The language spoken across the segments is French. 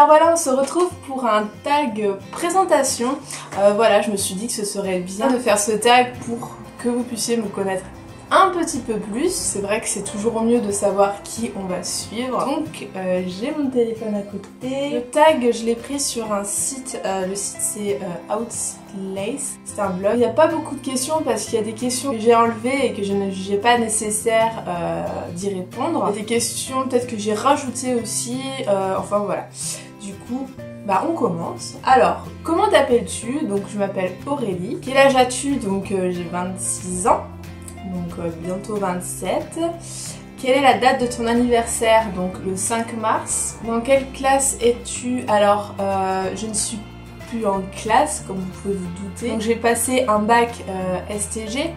Alors voilà, on se retrouve pour un tag présentation. Voilà, je me suis dit que ce serait bien de faire ce tag pour que vous puissiez me connaître un petit peu plus. C'est vrai que c'est toujours mieux de savoir qui on va suivre. Donc j'ai mon téléphone à côté. Le tag, je l'ai pris sur un site. Le site c'est Outlace. C'est un blog. Il n'y a pas beaucoup de questions parce qu'il y a des questions que j'ai enlevées et que je ne jugeais pas nécessaire d'y répondre. Il y a des questions peut-être que j'ai rajoutées aussi. Enfin voilà. Du coup, bah on commence. Alors, comment t'appelles-tu? Donc je m'appelle Aurélie. Quel âge as-tu? Donc j'ai 26 ans. Donc bientôt 27. Quelle est la date de ton anniversaire? Donc le 5 mars. Dans quelle classe es-tu? Alors je ne suis plus en classe comme vous pouvez vous douter. Donc j'ai passé un bac STG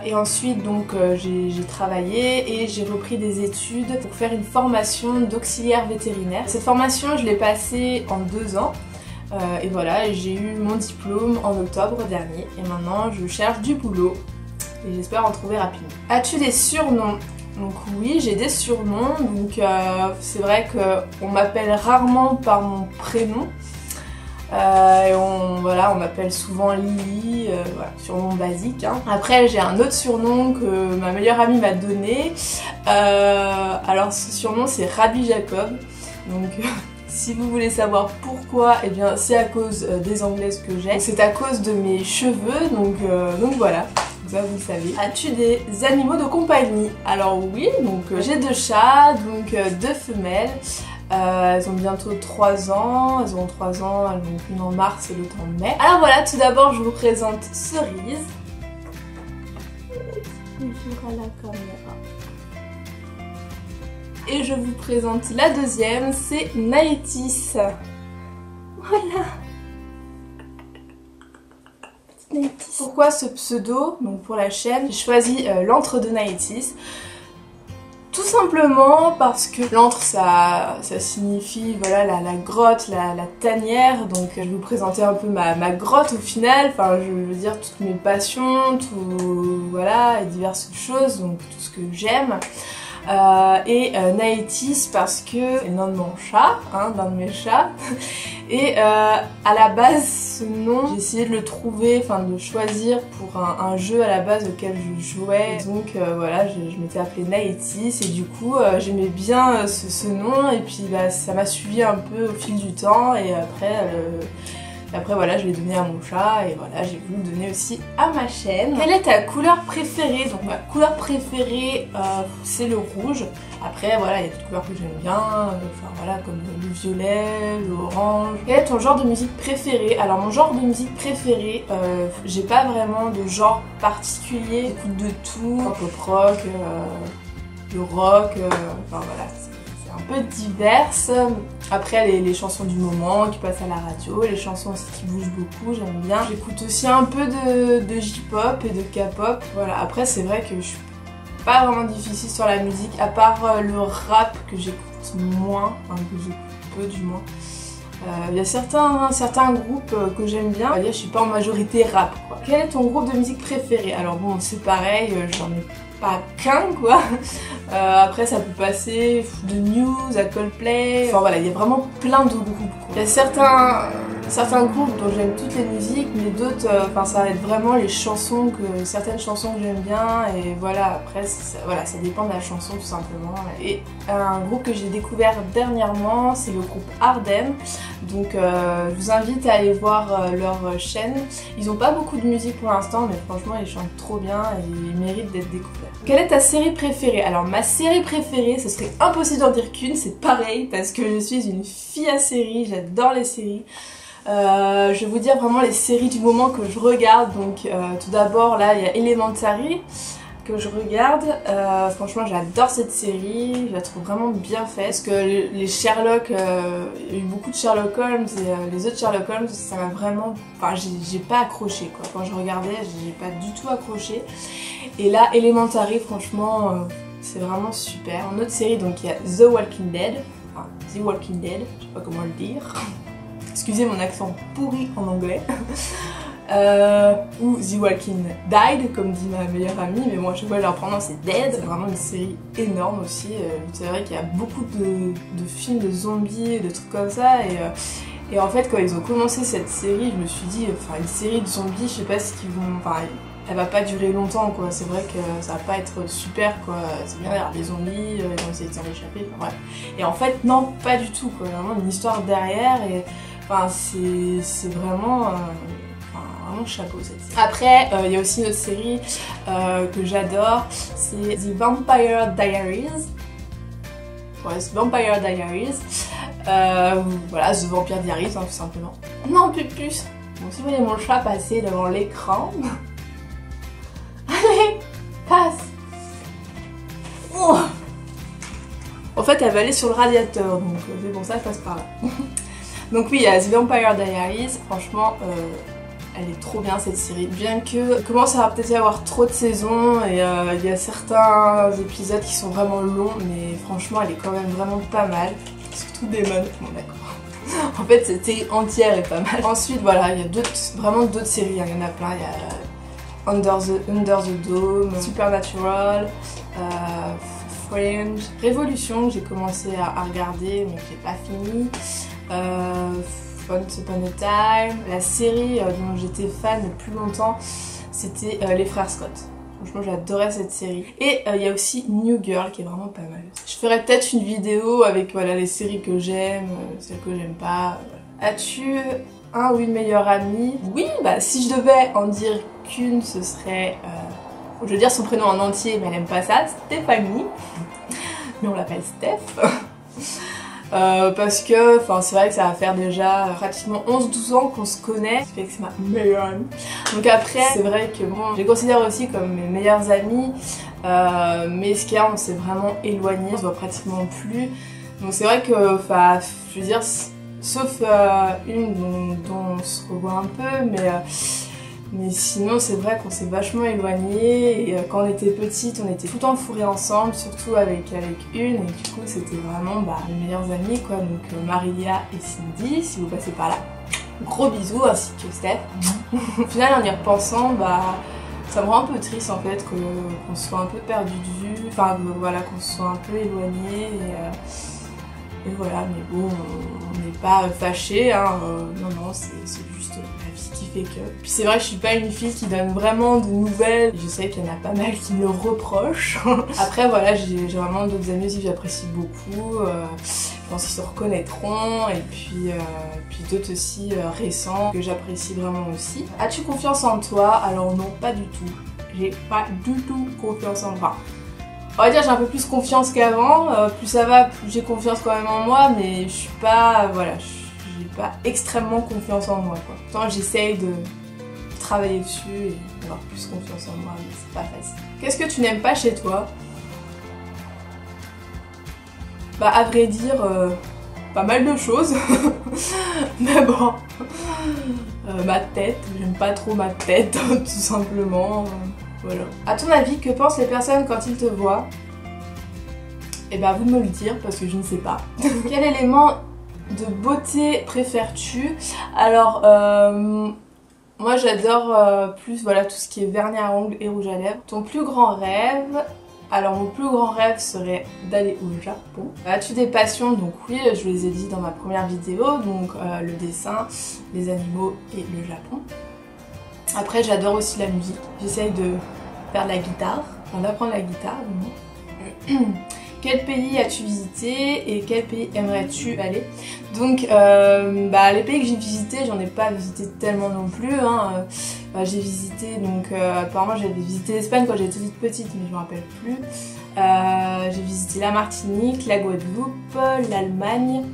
et ensuite donc j'ai travaillé et j'ai repris des études pour faire une formation d'auxiliaire vétérinaire. Cette formation je l'ai passée en 2 ans. Et voilà, j'ai eu mon diplôme en octobre dernier et maintenant je cherche du boulot. Et j'espère en trouver rapidement. As-tu des surnoms? Donc oui, j'ai des surnoms. Donc c'est vrai qu'on m'appelle rarement par mon prénom. Et on m'appelle souvent Lily, voilà, surnom basique. Hein. Après j'ai un autre surnom que ma meilleure amie m'a donné. Alors ce surnom c'est Rabbi Jacob. Donc si vous voulez savoir pourquoi, eh bien c'est à cause des anglaises que j'ai. C'est à cause de mes cheveux, donc voilà. Ça, vous le savez. As-tu des animaux de compagnie? Alors oui, donc j'ai 2 chats, donc 2 femelles. Elles ont bientôt 3 ans, elles ont 3 ans, elles ont une en mars et l'autre en mai. Alors voilà, tout d'abord je vous présente Cerise. Et je vous présente la deuxième, c'est Naetis. Voilà. Pourquoi ce pseudo? Donc pour la chaîne, j'ai choisi l'antre de Naetis. Tout simplement parce que l'antre ça signifie voilà la grotte, la tanière. Donc je vais vous présenter un peu ma grotte au final. Enfin je veux dire toutes mes passions, tout voilà, et diverses choses, donc tout ce que j'aime. Naetis parce que c'est le nom de mon chat, hein, d'un de mes chats. Et à la base ce nom, j'ai essayé de le trouver, enfin de le choisir pour un jeu à la base auquel je jouais. Donc voilà, je m'étais appelée Naetis et du coup j'aimais bien ce nom et puis bah, ça m'a suivi un peu au fil du temps et après voilà, je l'ai donné à mon chat et voilà, j'ai voulu le donner aussi à ma chaîne. Quelle est ta couleur préférée? Donc ma couleur préférée c'est le rouge. Après voilà, il y a d'autres couleurs que j'aime bien, enfin voilà, comme le violet, l'orange. Quel est ton genre de musique préféré? Alors mon genre de musique préféré, j'ai pas vraiment de genre particulier. J'écoute de tout, pop rock, le rock, enfin voilà. Un peu diverses. Après les chansons du moment qui passent à la radio, les chansons aussi qui bougent beaucoup, j'aime bien. J'écoute aussi un peu de J-pop et de K-pop. Voilà, après c'est vrai que je suis pas vraiment difficile sur la musique, à part le rap que j'écoute moins, enfin que j'écoute peu du moins. Il y a certains groupes que j'aime bien. On va dire je suis pas en majorité rap quoi. Quel est ton groupe de musique préféré? Alors bon c'est pareil, j'en ai pas qu'un quoi. Après ça peut passer de News à Coldplay. Enfin voilà, il y a vraiment plein de groupes quoi. Il y a certains groupes dont j'aime toutes les musiques, mais d'autres, enfin ça va être vraiment les chansons certaines chansons que j'aime bien et voilà, après voilà, ça dépend de la chanson tout simplement. Et un groupe que j'ai découvert dernièrement, c'est le groupe Ardem. Donc je vous invite à aller voir leur chaîne. Ils n'ont pas beaucoup de musique pour l'instant, mais franchement ils chantent trop bien et ils méritent d'être découverts. Quelle est ta série préférée? Alors ma série préférée, ce serait impossible d'en dire qu'une, c'est pareil parce que je suis une fille à séries, j'adore les séries. Je vais vous dire vraiment les séries du moment que je regarde. Donc tout d'abord là il y a Elementary que je regarde. Franchement j'adore cette série, je la trouve vraiment bien faite. Parce que les Sherlock, il y a eu beaucoup de Sherlock Holmes et les autres Sherlock Holmes ça m'a vraiment... Enfin j'ai pas accroché quoi. Quand je regardais j'ai pas du tout accroché. Et là Elementary franchement c'est vraiment super. En autre série donc il y a The Walking Dead. Enfin The Walking Dead, je sais pas comment le dire. Excusez mon accent pourri en anglais. ou The Walking Dead, comme dit ma meilleure amie, mais moi à chaque fois je leur prononce c'est Dead. C'est vraiment une série énorme aussi. C'est vrai qu'il y a beaucoup de films de zombies, de trucs comme ça, et en fait quand ils ont commencé cette série, je me suis dit, enfin une série de zombies, je sais pas ce qu'ils vont... Enfin, elle va pas durer longtemps quoi, c'est vrai que ça va pas être super quoi, c'est bien d'avoir des zombies, ils vont essayer de s'en échapper, enfin bref. Et en fait non, pas du tout quoi, vraiment une histoire derrière et enfin c'est vraiment... Vraiment chapeau cette série. Après, il y a aussi une autre série que j'adore, c'est The Vampire Diaries. Ouais, The Vampire Diaries. Voilà, The Vampire Diaries, hein, tout simplement. Non, plus. Bon, si vous voyez mon chat passer devant l'écran... Allez, passe. Oh. En fait, elle va aller sur le radiateur, donc c'est pour ça qu'elle passe par là. Donc oui, il y a The Vampire Diaries, franchement... elle est trop bien cette série, bien que commence à peut-être y avoir trop de saisons et il y a certains épisodes qui sont vraiment longs, mais franchement elle est quand même vraiment pas mal, surtout Damon, bon d'accord. En fait cette série entière est pas mal. Ensuite voilà, il y a vraiment d'autres séries, hein. Il y en a plein, il y a Under the Dome, Supernatural, Fringe, Révolution que j'ai commencé à regarder mais que j'ai pas fini. Once Upon a Time. La série dont j'étais fan le plus longtemps, c'était Les Frères Scott. Franchement, j'adorais cette série. Et il y a aussi New Girl qui est vraiment pas mal. Je ferai peut-être une vidéo avec voilà, les séries que j'aime, celles que j'aime pas. Voilà. As-tu un ou une meilleure amie? Oui, bah si je devais en dire qu'une, ce serait... je veux dire son prénom en entier, mais elle aime pas ça, Stéphanie. Mais on l'appelle Steph. Parce que c'est vrai que ça va faire déjà pratiquement 11-12 ans qu'on se connaît, ça fait que c'est ma meilleure amie. Donc après c'est vrai que bon, je les considère aussi comme mes meilleures amies, mais ce qu'il y a, on s'est vraiment éloigné, on se voit pratiquement plus. Donc c'est vrai que, je veux dire, sauf une dont on se revoit un peu, mais sinon c'est vrai qu'on s'est vachement éloignés et quand on était petites on était tout le temps fourrés ensemble, surtout avec une, et du coup c'était vraiment les meilleures amies quoi, donc Marilia et Cindy, si vous passez par là, gros bisous, ainsi que Steph. Au final en y repensant, ça me rend un peu triste en fait qu'on se soit un peu perdu de vue, enfin voilà, qu'on se soit un peu éloignés et voilà, mais bon, on n'est pas fâchés, hein, non, c'est juste la vie qui fait que... Puis c'est vrai que je suis pas une fille qui donne vraiment de nouvelles, je sais qu'il y en a pas mal qui me le reprochent. Après voilà, j'ai vraiment d'autres amis aussi que j'apprécie beaucoup, je pense qu'ils se reconnaîtront, et puis d'autres aussi récents que j'apprécie vraiment aussi. As-tu confiance en toi? Alors non, pas du tout. J'ai pas du tout confiance en moi. On va dire j'ai un peu plus confiance qu'avant, plus ça va, plus j'ai confiance quand même en moi, mais je suis pas, voilà, j'ai pas extrêmement confiance en moi quoi. Pourtant j'essaye de travailler dessus et d'avoir plus confiance en moi, mais c'est pas facile. Qu'est-ce que tu n'aimes pas chez toi? À vrai dire, pas mal de choses, mais bon, ma tête, j'aime pas trop ma tête, tout simplement. Voilà. A ton avis, que pensent les personnes quand ils te voient? Eh ben, à vous de me le dire parce que je ne sais pas. Quel élément de beauté préfères-tu? Alors, moi j'adore plus voilà, tout ce qui est vernis à ongles et rouge à lèvres. Ton plus grand rêve? Alors mon plus grand rêve serait d'aller au Japon. As-tu des passions? Donc oui, je vous les ai dit dans ma première vidéo, donc le dessin, les animaux et le Japon. Après j'adore aussi la musique, j'essaye de faire de la guitare, d'apprendre la guitare du moins. Quel pays as-tu visité et quel pays aimerais-tu aller? Donc les pays que j'ai visités, j'en ai pas visité tellement non plus, hein. J'ai visité, donc apparemment j'avais visité l'Espagne quand j'étais toute petite mais je me rappelle plus. J'ai visité la Martinique, la Guadeloupe, l'Allemagne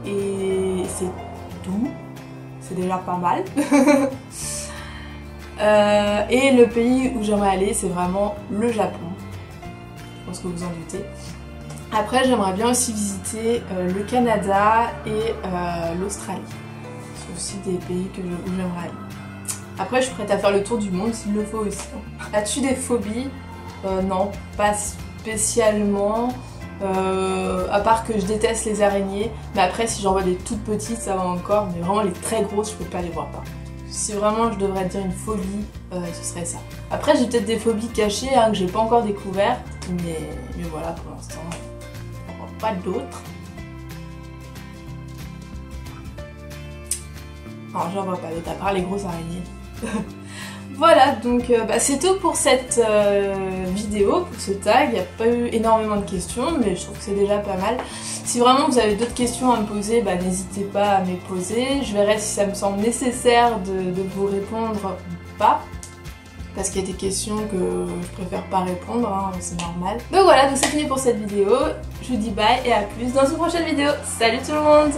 et c'est tout. C'est déjà pas mal. Et le pays où j'aimerais aller, c'est vraiment le Japon. Je pense que vous en doutez. Après, j'aimerais bien aussi visiter le Canada et l'Australie. C'est aussi des pays où j'aimerais aller. Après, je suis prête à faire le tour du monde s'il le faut aussi. As-tu des phobies? Non, pas spécialement. À part que je déteste les araignées, mais après si j'en vois des toutes petites ça va encore, mais vraiment les très grosses je peux pas les voir par contre. si vraiment je devrais dire une phobie, ce serait ça. Après j'ai peut-être des phobies cachées hein, que j'ai pas encore découvertes, mais voilà pour l'instant, pas d'autres. Non, j'en vois pas d'autres à part les grosses araignées. Voilà, donc c'est tout pour cette vidéo, pour ce tag. Il n'y a pas eu énormément de questions, mais je trouve que c'est déjà pas mal. Si vraiment vous avez d'autres questions à me poser, n'hésitez pas à me les poser. Je verrai si ça me semble nécessaire de vous répondre ou pas. Parce qu'il y a des questions que je préfère pas répondre, hein, c'est normal. Donc voilà, donc c'est fini pour cette vidéo. Je vous dis bye et à plus dans une prochaine vidéo. Salut tout le monde!